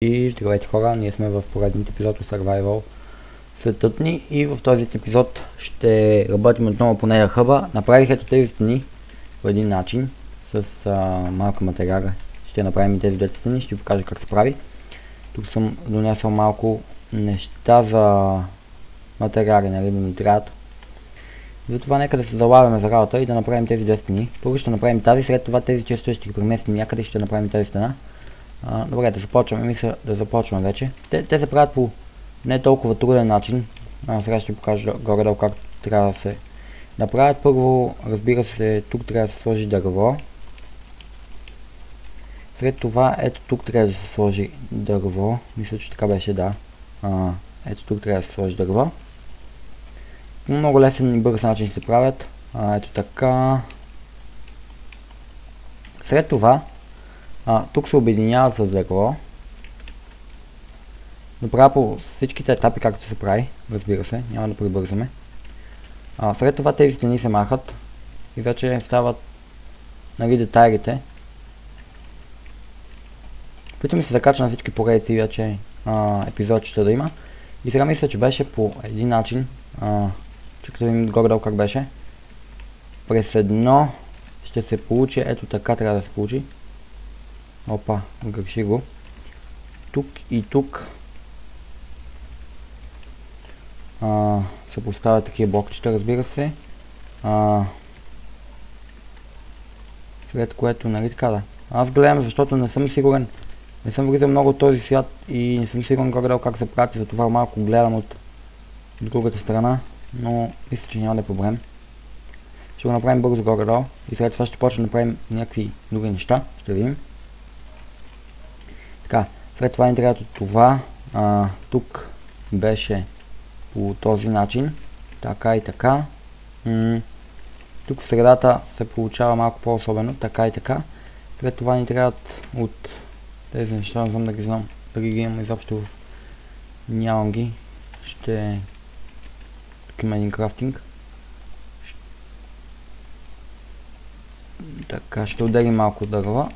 И здравейте хора, ние сме в поредният епизод от Survival Светът ни и в този епизод ще работим отново по Nether Hub. Направих ето тези стени по един начин с малка материала. Ще направим и тези двете стени, ще ви покажа как се прави. Тук съм донесъл малко неща за материали, нали, да ни трябват. Затова нека да се залавяме за работа и да направим тези две стени. Първо ще направим тази, след това тези честове ще ги преместим някъде и ще направим тази стена. Добре, да започваме, мисля да започваме вече. Те се правят по не толкова труден начин. Сега ще покажа горе-долу как трябва да се направят. Първо, разбира се, тук трябва да се сложи дърво. След това, ето тук трябва да се сложи дърво. Мисля, че така беше, да. Ето тук трябва да се сложи дърво. Много лесен и бърз начин се правят. Ето така. След това, тук се обединяват с дърво. Направя по всичките етапи както се прави, разбира се, няма да прибързаме. След това тези стени се махат и вече стават, нали, детайлите. Опитваме се да кача на всички поредици вече епизодчета да има. И сега мисля, че беше по един начин. Чакайте да видим горе-долу как беше. През едно ще се получи, ето така трябва да се получи. Опа, греши го. Тук и тук се поставят такива блокчета, разбира се. След което, нали така да. Аз гледам, защото не съм сигурен. Не съм влизал много от този свят и не съм сигурен горе-долу как се прати, затова малко гледам от другата страна. Но мисля, че няма да е проблем. Ще го направим бързо горе-долу и след това ще почнем да правим някакви други неща. Ще видим. Така, след това ни трябва това. Тук беше по този начин. Така и така. Тук в средата се получава малко по-особено. Така и така. След това ни трябват от тези неща, не знам да ги знам. Дали ги имам изобщо в... Нямам ги. Ще... Тук има един крафтинг. Така, ще отделим малко дърва.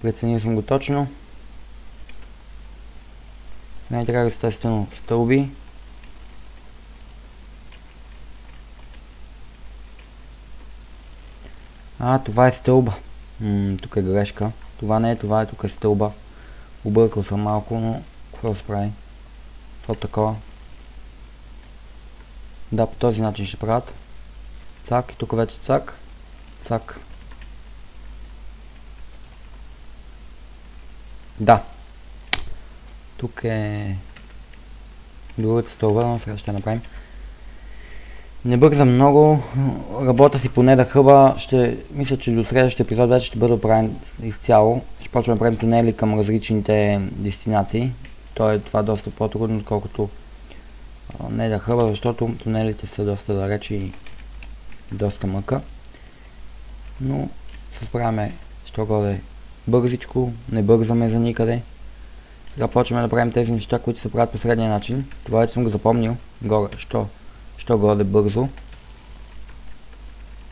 Преценил съм го точно. Не трябва естествено стълби. Това е стълба. Тук е грешка. Това не е, това е, тук е стълба. Объркал съм малко, но какво се прави? Това такова. Да, по този начин ще правят. Цак и тук вече цак. Цак. Да. Тук е другата стълба, но сега ще направим. Не бързам много. Работа си по Nether Hub. Мисля, че до следващия епизод вече ще бъде правен изцяло. Ще почваме да правим тунели към различните дестинации. Това е доста по-трудно, отколкото Nether Hub, защото тунелите са доста далеч и доста мъка. Но се справяме що горе бързичко, не бързаме за никъде. Сега почваме да правим тези неща, които се правят по средния начин. Това вече съм го запомнил. Горе, що горе бързо.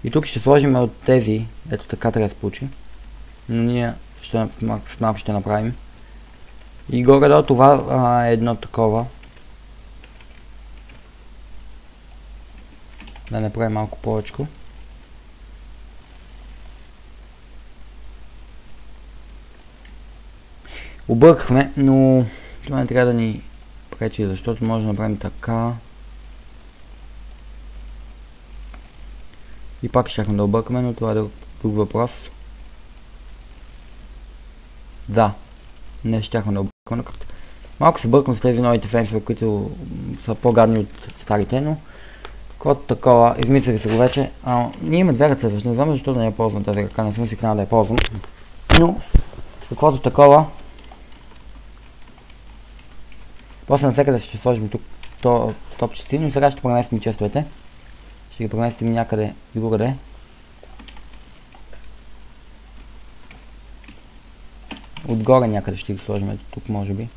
И тук ще сложим от тези, ето така трябва да се получи. Но ние с малко ще направим. И горе-долу това е едно такова. Да направим малко повече. Объркахме, но това не трябва да ни пречи, защото може да направим така. И пак щяхме да объркаме, но това е друг въпрос. Да, не щяхме да объркаме. Малко се бъркам с тези новите фенсове, които са по-гадни от старите, но каквото такова, измислили се го вече. Ние имаме две ръце, не знам защо да не я ползвам тази ръка, не съм си канал да я ползвам. Но, каквото такова. После навсякъде ще сложим тук топчици, но сега ще преместим честовете. Ще ги преместим някъде другаде. Отгоре някъде ще ги сложим, ето тук може би.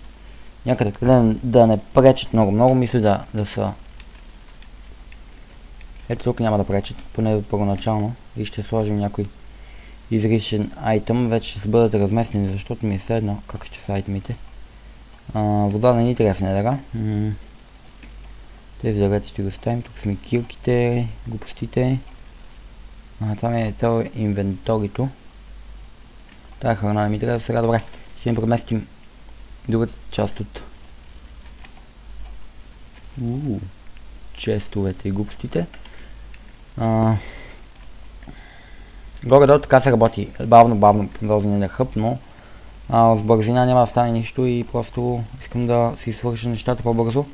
Някъде къде да не пречат много, мисля да са. Ето тук няма да пречат, поне първоначално. И ще сложим някои изричен айтъм, вече ще се бъдат разместени, защото ми е все едно как ще са айтемите. Вода не ни трябва в недъра. Тези дървета ще го ставим. Тук са ми кирките, глупостите. Това ми е цяло инвенторито. Тая храна не ми трябва сега. Добре, ще им преместим другата част от честовете и глупостите. Горе-долу така се работи. Бавно по този недър хъб, но с бързина няма да стане нищо и просто искам да си свърша нещата по-бързо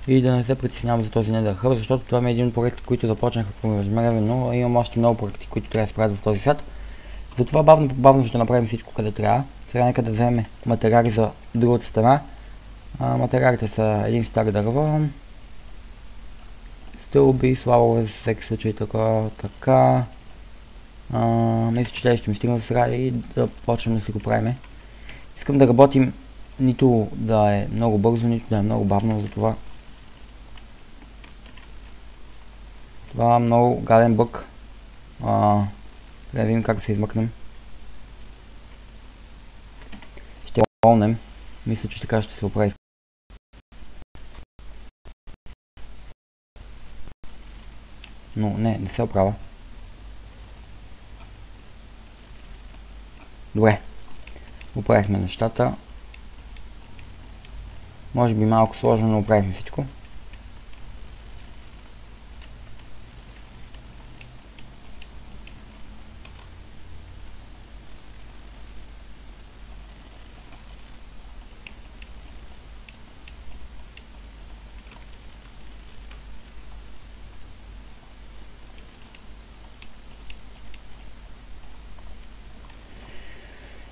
и да не се притеснявам за този недър хъб, защото това ми е един от проектите, които започнаха по междувременно, имам още много проекти, които трябва да се правят в този свят. Затова бавно ще направим всичко къде трябва. Сега нека да вземем материали за другата страна. Материалите са един стар дърво, стълби, славове за всеки случай така. Мисля, че те ще ми стигнат сега и да почнем да си го правим. Искам да работим нито да е много бързо, нито да е много бавно, затова това е много гаден бък. Трябва да видим как да се измъкнем. Ще волнем. Мисля, че така ще се оправи. Но не се оправя. Добре. Оправихме нещата. Може би малко сложно, но оправихме всичко.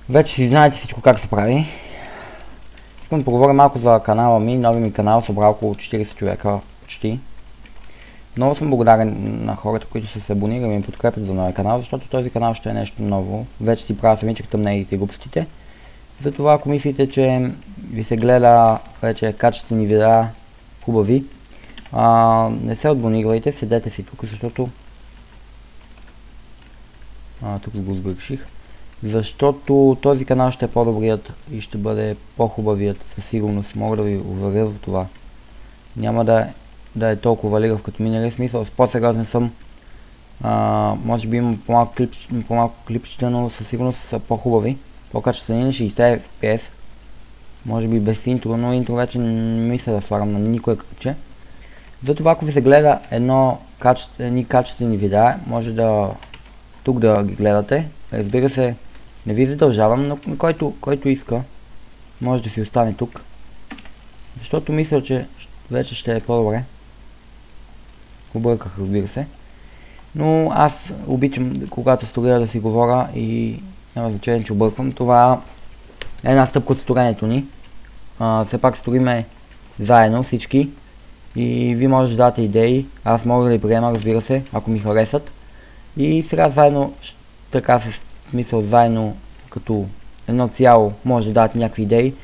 Вече си знаете всичко как се прави. Искам да поговоря малко за канала ми. Нови ми канал събрал около 40 човека почти. Много съм благодарен на хората, които са се абонирали и ми подкрепят за новия канал, защото този канал ще е нещо ново. Вече си правя самичък тъмнелите и глупостите. Затова ако мислите, че ви се гледа вече качествени видеа хубави, не се абонирайте, седете си тук, защото тук го сбърших. Защото този канал ще е по-добрият и ще бъде по-хубавият със сигурност. Мога да ви уверя в това. Няма да е толкова лигав като миналия смисъл. По-сериозен съм. Може би има по-малко клипчета, но със сигурност са по-хубави. По-качествени на 60 FPS. Може би без интро, но интро вече не мисля да слагам на никое клипче. Затова ако ви се гледа едни качествени видеа, може да тук да ги гледате. Разбира се, не ви задължавам, но който иска, може да си остане тук. Защото мисля, че вече ще е по-добре. Обърках, разбира се. Но аз обичам, когато строя, да си говоря и няма значение, че обърквам. Това е една стъпка от строението ни. Все пак строиме заедно всички. И ви може да дадете идеи. Аз мога да ги приема, разбира се, ако ми харесат. И сега заедно, така в смисъл заедно, като едно цяло, може да дадат някакви идеи.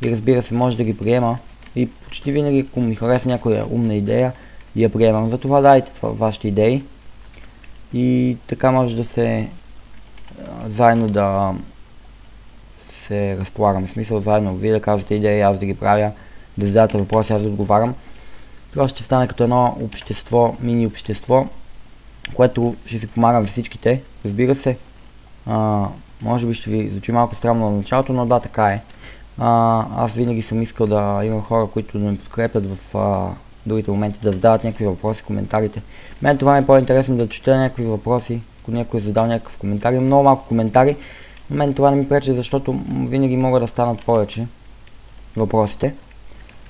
И разбира се, може да ги приема. И почти винаги, ако ми хареса някоя умна идея, я приемам. Затова дайте вашите идеи. И така може да се заедно да се разполагаме. В смисъл заедно, вие да казвате идеи, аз да ги правя, да зададете въпроси, аз да отговарям. Това ще стане като едно общество, мини общество, което ще си помагам всичките. Разбира се, може би ще ви звучи малко странно на началото, но да, така е. Аз винаги съм искал да имам хора, които да ме подкрепят в другите моменти, да задават някакви въпроси, коментарите. Мен това ми е по-интересно да чета някакви въпроси, ако някой е задал някакъв коментар. Има много малко коментари, но мен това не ми пречи, защото винаги могат да станат повече въпросите.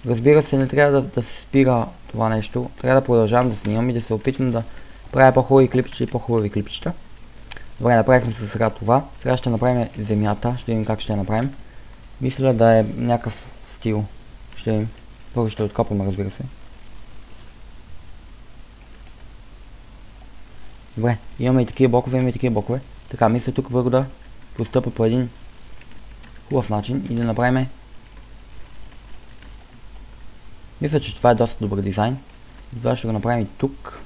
Разбира се, не трябва да се спира това нещо, трябва да продължавам да снимам и да се опитвам да правя по-хубави клипчета и по-хубави клипчета. Добре, направихме се сега това. Сега ще направим земята, ще видим как ще я направим. Мисля да е някакъв стил. Ще видим. Първо ще откопаме, разбира се. Добре, имаме и такива блокове, Така, мисля тук първо да постъпя по един хубав начин и да направим. Мисля, че това е доста добър дизайн. Това ще го направим и тук.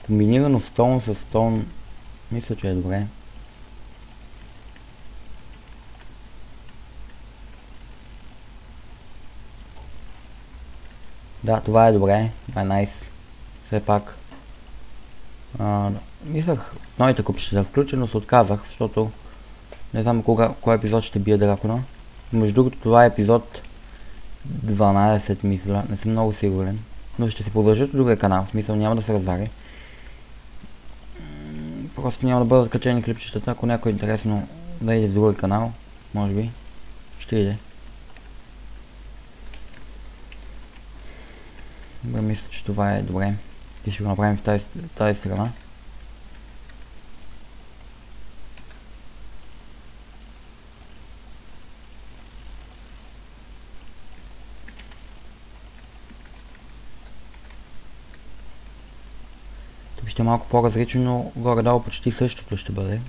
Комбинирано стон с стон, мисля, че е добре. Да, това е добре, това е найс. Все пак. Мислях новите купчета да включа, но се отказах, защото не знам кой епизод ще бие дракона. Между другото, това е епизод 12, мисля, не съм много сигурен. Но ще се продължат от другия канал, в смисъл няма да се развари. Просто няма да бъдат качени клипчетата, ако някой е интересно да иде в другия канал, може би, ще иде. Добре, мисля, че това е добре. И ще го направим в тази страна. Тук ще е малко по-различно, но горе-долу почти същото ще бъде.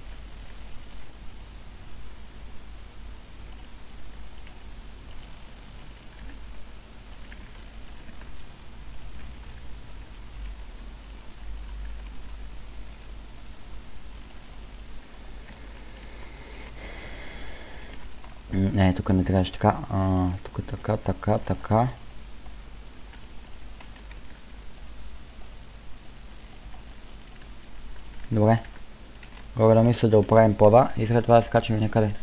Не, тук не трябваше така. Тук така. Добре. Горе да мисля да оправим пода и след това да скачаме някъде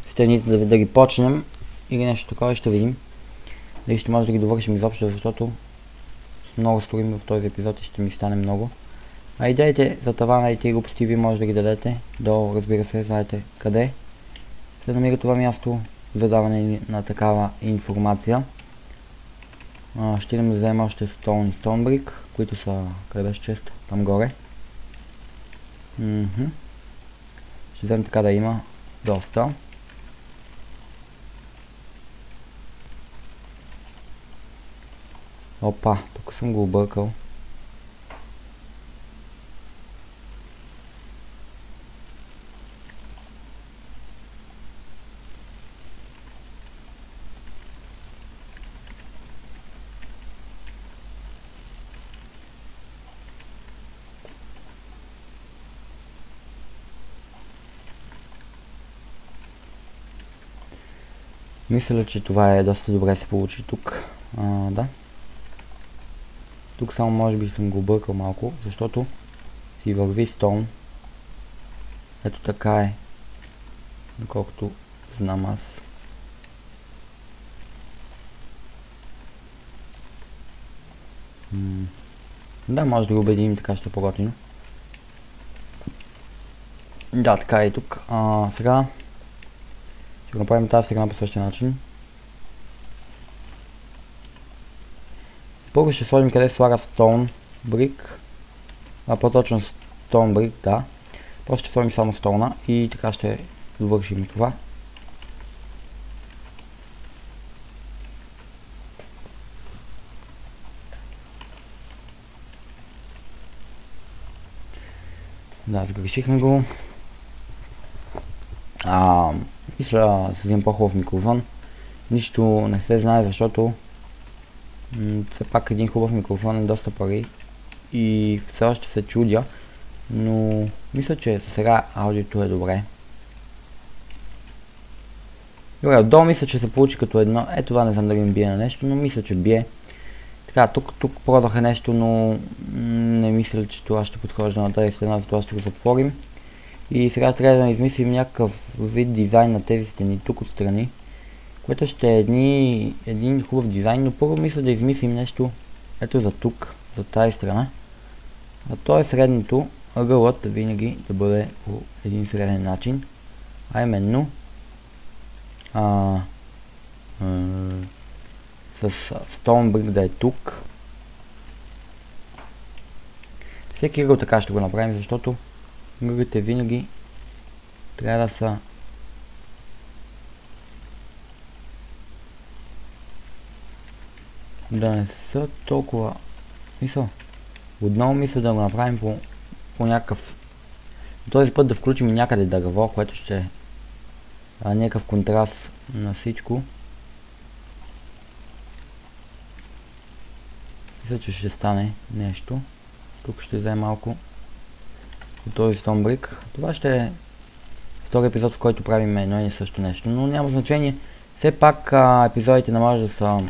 стените да ги почнем или нещо такова, ще видим. Дали ще може да ги довършим изобщо, защото много строим в този епизод и ще ми стане много. А идеите за тавана и тези глупости ви може да ги дадете долу, разбира се, знаете къде се намира това място за даване на такава информация. Ще идем да вземем още Stone и Stonebrick, които са, къде беше често? Там горе. Ще вземем така да има доста. Опа, тук съм го объркал. Мисля, че това е доста добре се получи тук. Да. Тук само може би съм го объркал малко, защото си върви стон. Ето така е. Доколкото знам аз. Да, може да го обединим, така ще е по-готино. Да, така е и тук. Сега ще го направим тази страна по същия начин. Първо ще сложим къде слага Stone Brick. По-точно Stone Brick, да. Просто ще сложим само стона и така ще довършим това. Да, сгрешихме го. Мисля да се вземем по-хубав микрофон. Нищо не се знае, защото все пак един хубав микрофон е доста пари и все още се чудя, но мисля, че сега аудиото е добре. Добре, отдолу мисля, че се получи като едно. Това не знам дали ми бие на нещо, но мисля, че бие. Така, тук пробваха нещо, но не мисля, че това ще подхожда на тази стена, затова ще го затворим. И сега трябва да измислим някакъв вид дизайн на тези стени тук отстрани, което ще е един хубав дизайн, но първо мисля да измислим нещо ето за тук, за тази страна. А то е средното, ъгълът винаги да бъде по един среден начин, а именно с Stone Brick да е тук. Всеки ъгъл така ще го направим, защото ъгълите винаги трябва да са да не са толкова отново мисля да го направим по някакъв този път да включим и някъде дърво, което ще е някакъв контраст на всичко. Мисля, че ще стане нещо Тук ще вземем малко от този стомбрик. Това ще е втори епизод, в който правим едно и също нещо, но няма значение. Все пак епизодите не може да са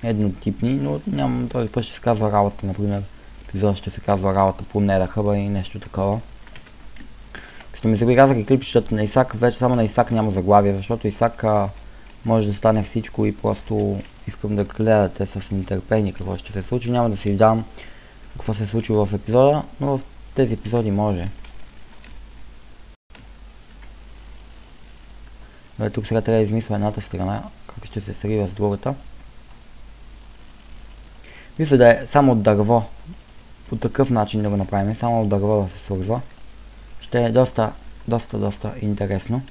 еднотипни, но няма, този път ще се казва работа, например. Епизод ще се казва работа по Nether и нещо такова. Като ми забелязах клипчетата на Исак, вече само на Исак няма заглавие, защото Исак може да стане всичко и просто искам да гледате с нетърпение какво ще се случи. Няма да се издавам какво се е случило в епизода, но в тези епизоди може. Тук сега трябва да измисля едната страна, как ще се срива с другата. Мисля да е само от дърво. По такъв начин да го направим, само от дърво да се свързва. Ще е доста интересно.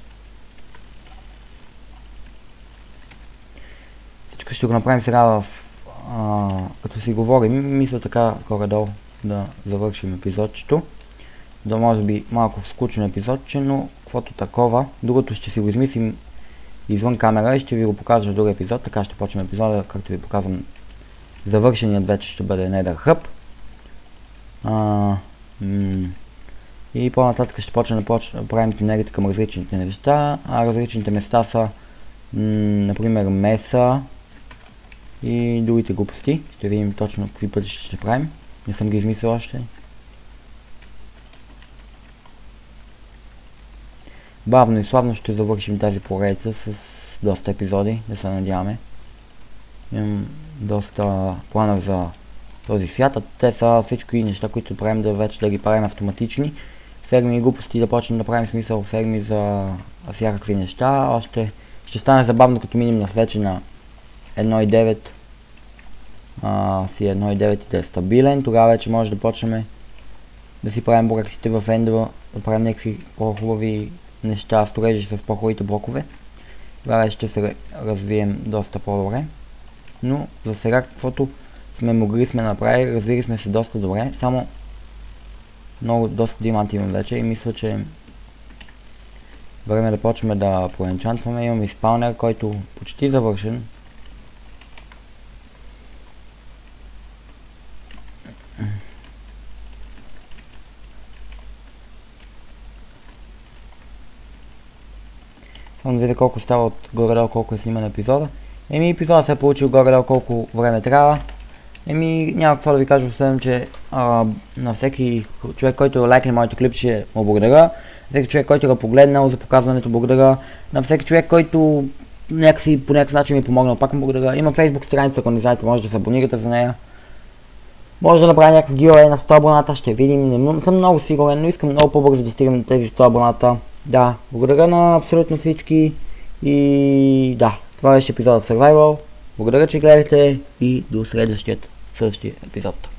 Всичко ще го направим сега като си говорим. Мисля така горе-долу да завършим епизодчето. Да може би малко скучно епизодче, но каквото такова. Другото ще си го измислим извън камера и ще ви го покажа в друг епизод. Така ще почнем епизода, както ви показвам. Завършеният вече ще бъде Nether Hub. И по-нататък ще почнем да правим тунелите към различните неща. Различните места са, например, меса и другите глупости. Ще видим точно какви пътища ще правим. Не съм ги измислил още. Бавно и славно ще завършим тази поредица с доста епизоди, да се надяваме. Имам доста планове за този свят, а те са всички неща, които правим да вече да ги правим автоматични. Ферми и глупости да почнем да правим смисъл ферми за всякакви неща. Още ще стане забавно като минем на вече на 1.9 1.9 и да е стабилен. Тогава вече може да почнем да си правим проектите в Ender, да правим някакви по-хубави неща, строежи с по-хубавите блокове. Тогава ще се развием доста по-добре. Но за сега каквото сме могли сме направили, развили сме се доста добре. Само доста диаманти имам вече и мисля, че време да почваме да поенчантваме. Имам изпълнер, който почти завършен. Само да видя колко става от горе-долу, колко е сниман епизода. Епизода се е получил горе-долу колко време трябва. Няма какво да ви кажа, освен че на всеки човек, който е лайкне моите клип, ще му благодаря. Всеки човек, който го погледнал за показването, благодаря. На всеки човек, който по някакъв начин ми помогнал, пак му благодаря. Има Facebook страница, ако не знаете, може да се абонирате за нея. Може да направя някакъв giveaway на 100 абоната, ще видим. Не съм много сигурен, но искам много по-бързо да стигам тези 100 абоната. Да, благодаря на абсолютно всички и да, това беше епизодът Survival. Благодаря, че гледахте и до следващия епизод.